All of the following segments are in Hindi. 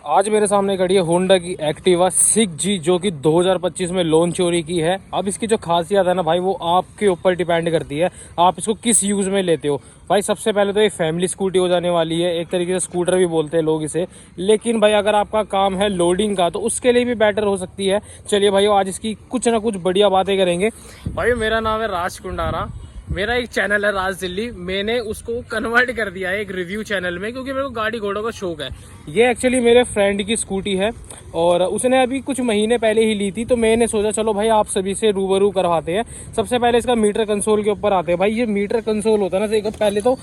आज मेरे सामने खड़ी है होंडा की एक्टिवा 6G जो कि 2025 में लॉन्च चोरी की है। अब इसकी जो खासियत है ना भाई, वो आपके ऊपर डिपेंड करती है आप इसको किस यूज़ में लेते हो। भाई सबसे पहले तो ये फैमिली स्कूटी हो जाने वाली है, एक तरीके से स्कूटर भी बोलते हैं लोग इसे। लेकिन भाई अगर आपका काम है लोडिंग का तो उसके लिए भी बेटर हो सकती है। चलिए भाई आज इसकी कुछ ना कुछ बढ़िया बातें करेंगे। भाई मेरा नाम है राज कुंडारा, मेरा एक चैनल है राज दिल्ली। मैंने उसको कन्वर्ट कर दिया है एक रिव्यू चैनल में, क्योंकि मेरे को गाड़ी घोड़ों का शौक है। ये एक्चुअली मेरे फ्रेंड की स्कूटी है और उसने अभी कुछ महीने पहले ही ली थी, तो मैंने सोचा चलो भाई आप सभी से रूबरू करवाते हैं। सबसे पहले इसका मीटर कंसोल के ऊपर आते हैं। भाई ये मीटर कंसोल होता है ना, देखो पहले तो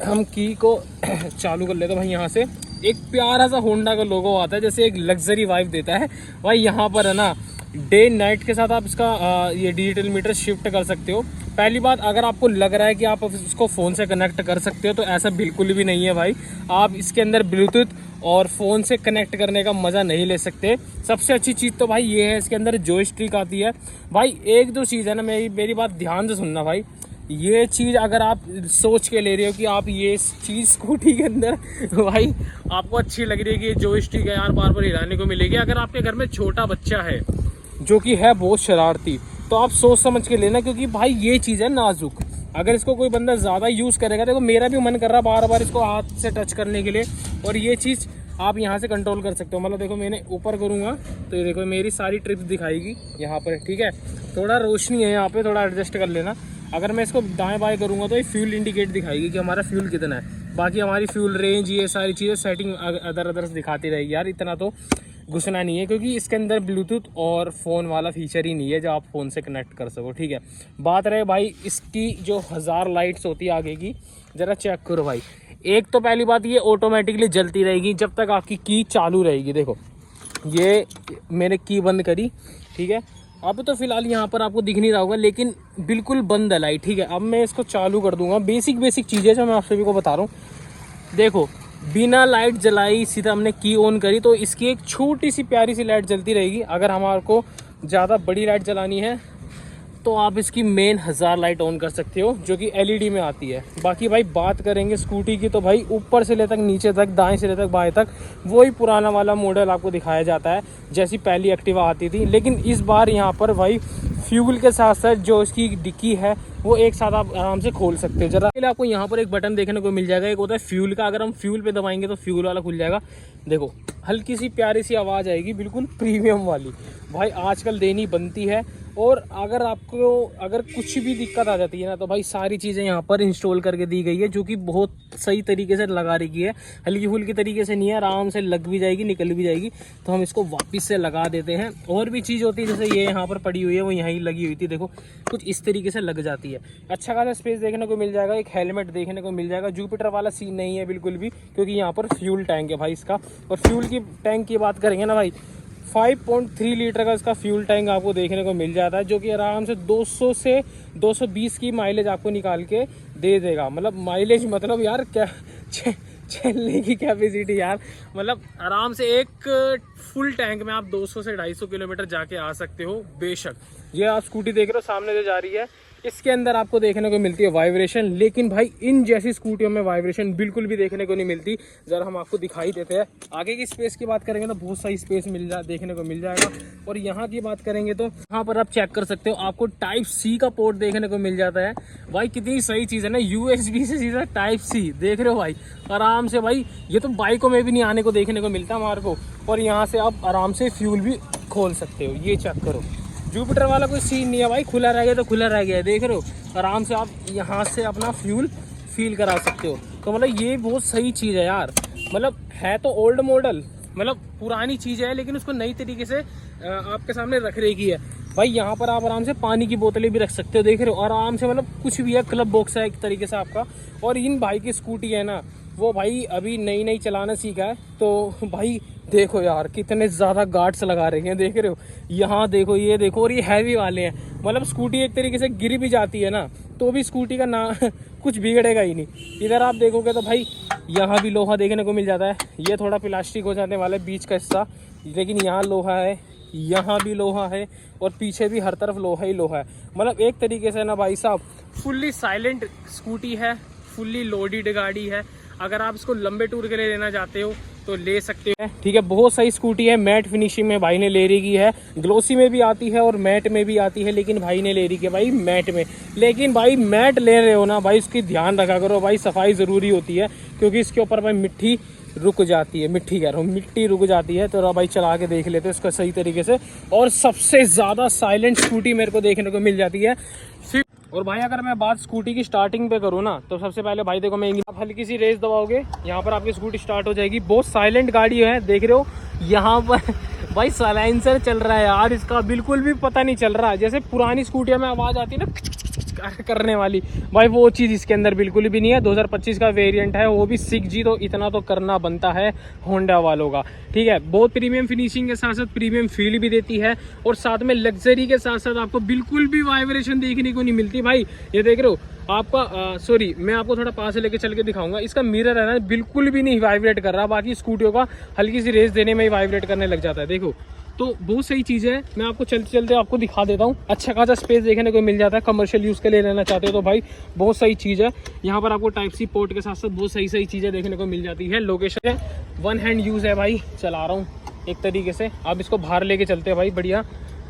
हम की को चालू कर लेते हैं। भाई यहाँ से एक प्यारा सा होंडा का लोगो आता है, जैसे एक लग्जरी वाइब देता है। भाई यहाँ पर है ना डे नाइट के साथ आप इसका ये डिजिटल मीटर शिफ्ट कर सकते हो। पहली बात, अगर आपको लग रहा है कि आप इसको फ़ोन से कनेक्ट कर सकते हो तो ऐसा बिल्कुल भी नहीं है भाई। आप इसके अंदर ब्लूटूथ और फ़ोन से कनेक्ट करने का मज़ा नहीं ले सकते। सबसे अच्छी चीज़ तो भाई ये है, इसके अंदर जॉयस्टिक आती है। भाई एक दो चीज़ है ना, मेरी बात ध्यान से सुनना भाई। ये चीज़ अगर आप सोच के ले रहे हो कि आप ये चीज़ स्कूटी के अंदर भाई आपको अच्छी लग रही है कि ये जॉयस्टिक है यार, बार बार हिलाने को मिलेगी। अगर आपके घर में छोटा बच्चा है जो कि है बहुत शरारती, तो आप सोच समझ के लेना, क्योंकि भाई ये चीज़ है नाजुक। अगर इसको कोई बंदा ज़्यादा यूज़ करेगा, देखो मेरा भी मन कर रहा बार बार इसको हाथ से टच करने के लिए, और ये चीज़ आप यहाँ से कंट्रोल कर सकते हो। मतलब देखो मैंने ऊपर करूँगा तो ये देखो मेरी सारी ट्रिप्स दिखाएगी यहाँ पर, ठीक है। थोड़ा रोशनी है यहाँ पे, थोड़ा एडजस्ट कर लेना। अगर मैं इसको दाएँ बाएँ करूँगा तो ये फ्यूल इंडिकेट दिखाएगी कि हमारा फ्यूल कितना है। बाकी हमारी फ्यूल रेंज, ये सारी चीज़ें सेटिंग अदर्स दिखाती रहेगी यार। इतना तो घुसना नहीं है, क्योंकि इसके अंदर ब्लूटूथ और फ़ोन वाला फीचर ही नहीं है जो आप फ़ोन से कनेक्ट कर सको, ठीक है। बात रहे भाई इसकी जो 1000 लाइट्स होती है आगे की, ज़रा चेक करो भाई। एक तो पहली बात, ये ऑटोमेटिकली जलती रहेगी जब तक आपकी की चालू रहेगी। देखो ये मैंने की बंद करी, ठीक है। अब तो फिलहाल यहाँ पर आपको दिख नहीं रहा होगा, लेकिन बिल्कुल बंद है लाइट, ठीक है। अब मैं इसको चालू कर दूंगा। बेसिक चीज़ें जो मैं आप सभी को बता रहा हूँ। देखो बिना लाइट जलाई सीधा हमने की ऑन करी तो इसकी एक छोटी सी प्यारी सी लाइट जलती रहेगी। अगर हमारे को ज़्यादा बड़ी लाइट जलानी है तो आप इसकी मेन 1000 लाइट ऑन कर सकते हो, जो कि एलईडी में आती है। बाकी भाई बात करेंगे स्कूटी की, तो भाई ऊपर से ले तक नीचे तक, दाएं से ले तक बाएं तक वही पुराना वाला मॉडल आपको दिखाया जाता है जैसी पहली एक्टिवा आती थी। लेकिन इस बार यहाँ पर भाई फ्यूल के साथ साथ जो इसकी डिक्की है वो एक साथ आप आराम से खोल सकते हो। जरा पहले आपको यहाँ पर एक बटन देखने को मिल जाएगा, एक होता है फ्यूल का। अगर हम फ्यूल पे दबाएंगे तो फ्यूल वाला खुल जाएगा। देखो हल्की सी प्यारी सी आवाज़ आएगी, बिल्कुल प्रीमियम वाली। भाई आजकल देनी बनती है। और अगर कुछ भी दिक्कत आ जाती है ना, तो भाई सारी चीज़ें यहाँ पर इंस्टॉल करके दी गई है, जो कि बहुत सही तरीके से लगा रखी है। हल्की फुल्की तरीके से नहीं है, आराम से लग भी जाएगी, निकल भी जाएगी। तो हम इसको वापस से लगा देते हैं। और भी चीज़ होती है, जैसे ये यहाँ पर पड़ी हुई है, वो यहीं लगी हुई थी, देखो कुछ इस तरीके से लग जाती है। अच्छा खासा स्पेस देखने को मिल जाएगा। एक हेलमेट देखने को मिल जाएगा। जुपिटर वाला सीन नहीं है बिल्कुल भी, क्योंकि यहाँ पर फ्यूल टैंक है भाई इसका। और फ्यूल की टैंक की बात करेंगे ना भाई, 5.3 लीटर का इसका फ्यूल टैंक आपको देखने को मिल जाता है, जो कि आराम से 200 से 220 की माइलेज आपको निकाल के दे देगा। मतलब माइलेज मतलब यार क्या चलने की कैपेसिटी यार, मतलब आराम से एक फुल टैंक में आप 200 से 250 किलोमीटर जाके आ सकते हो। बेशक ये आप स्कूटी देख रहे हो सामने से जा रही है, इसके अंदर आपको देखने को मिलती है वाइब्रेशन, लेकिन भाई इन जैसी स्कूटियों में वाइब्रेशन बिल्कुल भी देखने को नहीं मिलती। जरा हम आपको दिखाई देते हैं। आगे की स्पेस की बात करेंगे तो बहुत सारी स्पेस देखने को मिल जाएगा। और यहाँ की बात करेंगे तो यहाँ पर आप चेक कर सकते हो, आपको टाइप सी का पोर्ट देखने को मिल जाता है। भाई कितनी सही चीज़ है ना, USB से सीधा टाइप सी, देख रहे हो भाई आराम से। भाई ये तो बाइकों में भी नहीं आने को देखने को मिलता हमारे को। और यहाँ से आप आराम से फ्यूल भी खोल सकते हो, ये चेक करो। जुपिटर वाला कोई सीन नहीं है भाई, खुला रह गया तो खुला रह गया है, देख रहे हो। आराम से आप यहाँ से अपना फ्यूल फील करा सकते हो। तो मतलब ये बहुत सही चीज़ है यार। मतलब है तो ओल्ड मॉडल, मतलब पुरानी चीज़ है, लेकिन उसको नई तरीके से आपके सामने रख रखी है। भाई यहाँ पर आप आराम से पानी की बोतलें भी रख सकते हो, देख रहे हो आराम से। मतलब कुछ भी है, क्लब बॉक्स है एक तरीके से आपका। और इन भाई की स्कूटी है ना, वो भाई अभी नई चलाना सीखा है, तो भाई देखो यार कितने ज़्यादा गार्ड्स लगा रहे हैं, देख रहे हो। यहाँ देखो, ये देखो, और ये हैवी वाले हैं। मतलब स्कूटी एक तरीके से गिर भी जाती है ना, तो भी स्कूटी का ना कुछ बिगड़ेगा ही नहीं। इधर आप देखोगे तो भाई यहाँ भी लोहा देखने को मिल जाता है। ये थोड़ा प्लास्टिक हो जाने वाला है बीच का हिस्सा, लेकिन यहाँ लोहा है, यहाँ भी लोहा है, और पीछे भी हर तरफ लोहा ही लोहा है। मतलब एक तरीके से ना भाई साहब फुल्ली साइलेंट स्कूटी है, फुल्ली लोडेड गाड़ी है। अगर आप इसको लंबे टूर के लिए लेना चाहते हो तो ले सकते हैं, ठीक है। बहुत सही स्कूटी है, मैट फिनिशिंग में भाई ने ले रही है, ग्लोसी में भी आती है और मैट में भी आती है, लेकिन भाई ने ले रही है भाई मैट में। लेकिन भाई मैट ले रहे हो ना भाई, उसकी ध्यान रखा करो भाई, सफाई ज़रूरी होती है, क्योंकि इसके ऊपर भाई मिट्टी रुक जाती है, मिट्टी कह रहा हूँ, मिट्टी रुक जाती है। तो भाई चला के देख लेते हैं इसका सही तरीके से। और सबसे ज़्यादा साइलेंट स्कूटी मेरे को देखने को मिल जाती है और भाई अगर मैं बात स्कूटी की स्टार्टिंग पे करूँ ना, तो सबसे पहले भाई देखो, मैं आप हल्की सी रेस दबाओगे, यहाँ पर आपकी स्कूटी स्टार्ट हो जाएगी। बहुत साइलेंट गाड़ी है, देख रहे हो यहाँ पर भाई साइलेंसर चल रहा है यार, इसका बिल्कुल भी पता नहीं चल रहा। जैसे पुरानी स्कूटियों में आवाज़ आती है ना करने वाली, भाई वो चीज़ इसके अंदर बिल्कुल भी नहीं है। 2025 का वेरिएंट है, वो भी 6G, तो इतना तो करना बनता है होंडा वालों का, ठीक है। बहुत प्रीमियम फिनिशिंग के साथ साथ प्रीमियम फील भी देती है, और साथ में लग्जरी के साथ साथ आपको बिल्कुल भी वाइब्रेशन देखने को नहीं मिलती भाई। ये देख रहे हो आपका सॉरी, मैं आपको थोड़ा पास से लेके चल के दिखाऊंगा। इसका मिरर है ना, बिल्कुल भी नहीं वाइब्रेट कर रहा, बाकी स्कूटियों का हल्की सी रेस देने में ही वाइब्रेट करने लग जाता है, देखो। तो बहुत सही चीज़ है, मैं आपको चलते चलते आपको दिखा देता हूँ। अच्छा खासा स्पेस देखने को मिल जाता है, कमर्शियल यूज़ के लिए लेना चाहते हो तो भाई बहुत सही चीज़ है। यहाँ पर आपको टाइप सी पोर्ट के साथ साथ बहुत सही सही चीज़ें देखने को मिल जाती है। लोकेशन है, वन हैंड यूज़ है भाई, चला रहा हूँ एक तरीके से। आप इसको बाहर लेके चलते हैं भाई बढ़िया,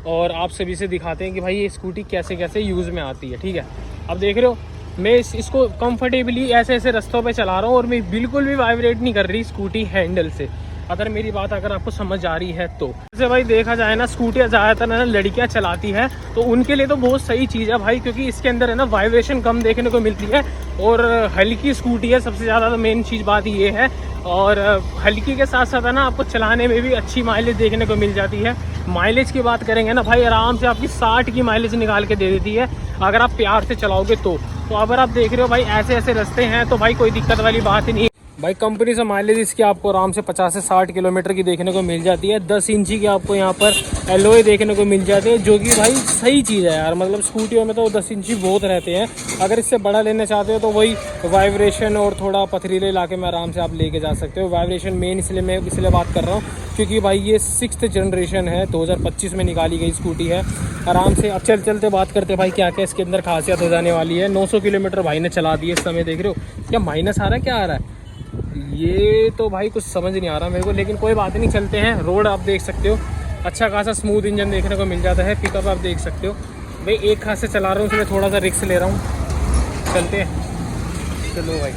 और आप सभी से दिखाते हैं कि भाई ये स्कूटी कैसे कैसे यूज़ में आती है, ठीक है। अब देख रहे हो मैं इसको कंफर्टेबली ऐसे ऐसे रास्तों पे चला रहा हूँ, और मैं बिल्कुल भी वाइब्रेट नहीं कर रही स्कूटी हैंडल से, अगर मेरी बात अगर आपको समझ आ रही है तो। जैसे भाई देखा जाए ना, स्कूटियाँ ज़्यादातर ना लड़कियाँ चलाती हैं, तो उनके लिए तो बहुत सही चीज़ है भाई, क्योंकि इसके अंदर है ना वाइब्रेशन कम देखने को मिलती है, और हल्की स्कूटी है, सबसे ज़्यादा तो मेन चीज़ बात ये है। और हल्की के साथ साथ है ना, आपको चलाने में भी अच्छी माइलेज देखने को मिल जाती है। माइलेज की बात करेंगे ना भाई, आराम से आपकी 60 की माइलेज निकाल के दे देती है, अगर आप प्यार से चलाओगे तो। अगर आप देख रहे हो भाई ऐसे ऐसे रास्ते हैं, तो भाई कोई दिक्कत वाली बात ही नहीं है भाई। कंपनी से माइलेज इसकी आपको आराम से 50 से 60 किलोमीटर की देखने को मिल जाती है। 10 इंची की आपको यहाँ पर एलॉय देखने को मिल जाते हैं, जो कि भाई सही चीज़ है यार। मतलब स्कूटियों में तो 10 इंची बहुत रहते हैं, अगर इससे बड़ा लेना चाहते हो तो वही वाइब्रेशन और थोड़ा पथरीले इलाके में आराम से आप लेके जा सकते हो। वाइब्रेशन मेन इसलिए मैं बात कर रहा हूँ, क्योंकि भाई ये 6th जनरेशन है, 2025 में निकाली गई स्कूटी है आराम से। अब चलते बात करते भाई क्या क्या इसके अंदर खासियत हो जाने वाली है। 900 किलोमीटर भाई ने चला दी है इस समय, देख रहे हो क्या माइनस आ रहा है, क्या आ रहा है ये तो भाई कुछ समझ नहीं आ रहा मेरे को, लेकिन कोई बात नहीं, चलते हैं। रोड आप देख सकते हो, अच्छा खासा स्मूथ इंजन देखने को मिल जाता है। पिकअप आप देख सकते हो भाई, एक हाथ से चला रहा हूँ, इसलिए थोड़ा सा रिस्क ले रहा हूँ। चलते हैं, चलो भाई।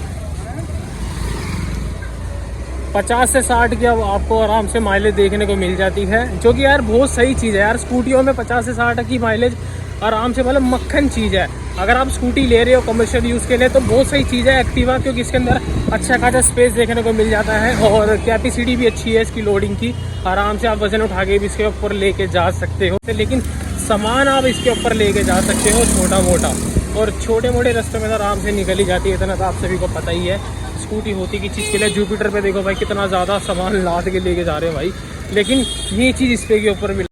50 से 60 की अब आपको आराम से माइलेज देखने को मिल जाती है, जो कि यार बहुत सही चीज़ है यार। स्कूटियों में 50 से 60 की माइलेज आराम से, मतलब मक्खन चीज़ है। अगर आप स्कूटी ले रहे हो कमर्शियल यूज़ के लिए तो बहुत सही चीज़ है एक्टिवा, क्योंकि इसके अंदर अच्छा खासा स्पेस देखने को मिल जाता है, और कैपेसिटी भी अच्छी है इसकी लोडिंग की। आराम से आप वजन उठा के भी इसके ऊपर लेके जा सकते हो, लेकिन सामान आप इसके ऊपर लेके जा सकते हो छोटा मोटा, और छोटे मोटे रास्तों में तो आराम से निकल ही जाती है, इतना तो आप सभी को पता ही है। स्कूटी होती की चीज़ के लिए, जुपिटर पे देखो भाई कितना ज़्यादा सामान लाद के लेके जा रहे हैं भाई, लेकिन ये चीज़ इस पे के ऊपर भी